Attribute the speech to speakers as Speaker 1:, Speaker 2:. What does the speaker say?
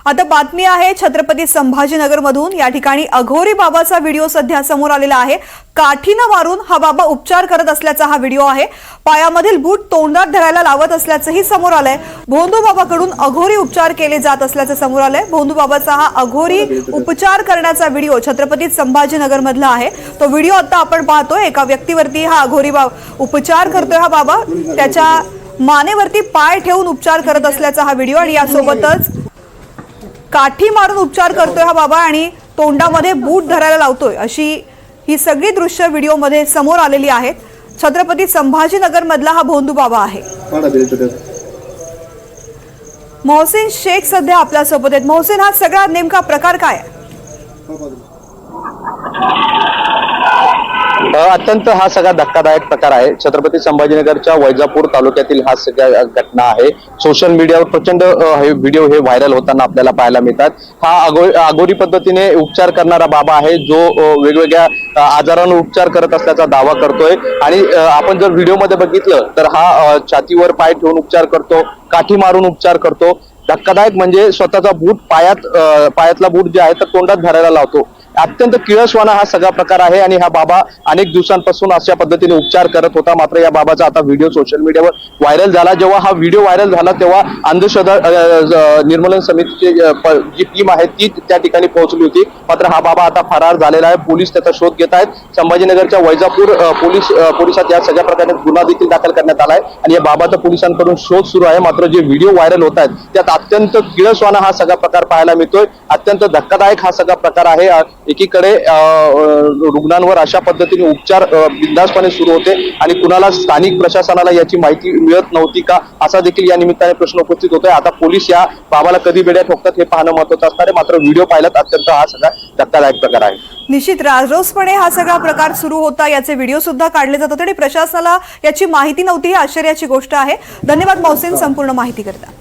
Speaker 1: आता बातमी आहे छत्रपती संभाजीनगर मधून। या ठिकाणी अघोरी बाबाचा व्हिडिओ सध्या समोर आलेला आहे। काठीने मारून हा बाबा उपचार करत असल्याचा हा व्हिडिओ आहे। पायामधील बूट तोंडात धरायला लावत असल्याचंही समोर आलंय। भोंदू बाबाकडून अघोरी उपचार केले जात असल्याचं समोर आलंय। भोंदू बाबाचा हा अघोरी उपचार करण्याचा व्हिडिओ छत्रपती संभाजीनगर मधला आहे। तो व्हिडिओ आता आपण पाहतोय। एका व्यक्तीवरती हा अघोरी उपचार करतोय हा बाबा। त्याच्या मानेवरती पाय ठेवून उपचार करत असल्याचा हा व्हिडिओ आणि यासोबतच काठी मारून उपचार करतोय हा बाबा आणि तोंडामध्ये बूट धरायला लावतोय। अशी ही सगळी दृश्य व्हिडिओ मध्ये समोर आलेली आहेत। छत्रपती संभाजीनगर मधला हा भोंदू बाबा आहे। मोहसिन शेख सध्या आपल्या सोबत आहेत। मोहसिन, हा सगळा नेमका प्रकार काय आहे?
Speaker 2: अत्यंत हा सगळा धक्कादायक प्रकार आहे। छत्रपती संभाजीनगरच्या वैजापूर तालुक्यातील हा सगळ्या घटना आहे। सोशल मीडियावर प्रचंड हे व्हिडिओ वायरल होताना आपल्याला पाहायला मिळतात। हा अघोरी पद्धतीने उपचार करणारा बाबा आहे, जो वेगवेगळ्या आजारांवर उपचार करत असल्याचा दावा करतोय। आणि आपण जर व्हिडिओ मध्ये बघितलं तर हा छातीवर पाय ठेवून उपचार करतो, काठी मारून उपचार करतो। धक्कादायक म्हणजे स्वतःचा बूट पायातला बूट जे आहे तर तोंडात धरायला लावतो। अत्यंत किळसवाना हा सगळा प्रकार आहे आणि हा बाबा अनेक दिवसांपासून अशा पद्धतीने उपचार करत होता। मात्र या बाबाचा आता व्हिडिओ सोशल मीडियावर व्हायरल झाला। जेव्हा हा व्हिडिओ व्हायरल झाला तेव्हा अंधश्रद्धा निर्मूलन समितीची जी टीम आहे ती त्या ठिकाणी पोहोचली होती। मात्र हा बाबा आता फरार झालेला आहे। पोलीस त्याचा शोध घेत आहेत। संभाजीनगरच्या वैजापूर पोलिसात या सगळ्या प्रकारे गुन्हा देखील दाखल करण्यात आलाय आणि या बाबाचा पोलिसांकडून शोध सुरू आहे। मात्र जे व्हिडिओ व्हायरल होत आहेत त्यात अत्यंत किळसवाना हा सगळा प्रकार पाहायला मिळतोय। अत्यंत धक्कादायक हा सगळा प्रकार आहे। एकीकडे रुग्णांवर अशा पद्धतीने उपचार बिनधास्तपणे सुरू होते आणि कुणाला स्थानिक प्रशासनाला याची माहिती मिळत नव्हती का, असा देखील या निमित्ताने प्रश्न उपस्थित होतोय। आता पोलीस या बाबाला कधी बेड्या ठोकतात हे पाहणं महत्त्वाचं असणार आहे। मात्र व्हिडिओ पाहिलात अत्यंत हा सगळा धक्कादायक प्रकार आहे।
Speaker 1: निश्चित राजरोसपणे हा सगळा प्रकार सुरू होता। याचे व्हिडिओ सुद्धा काढले जात होते आणि प्रशासनाला याची माहिती नव्हती ही आश्चर्याची गोष्ट आहे। धन्यवाद मोहसिन संपूर्ण माहिती करता।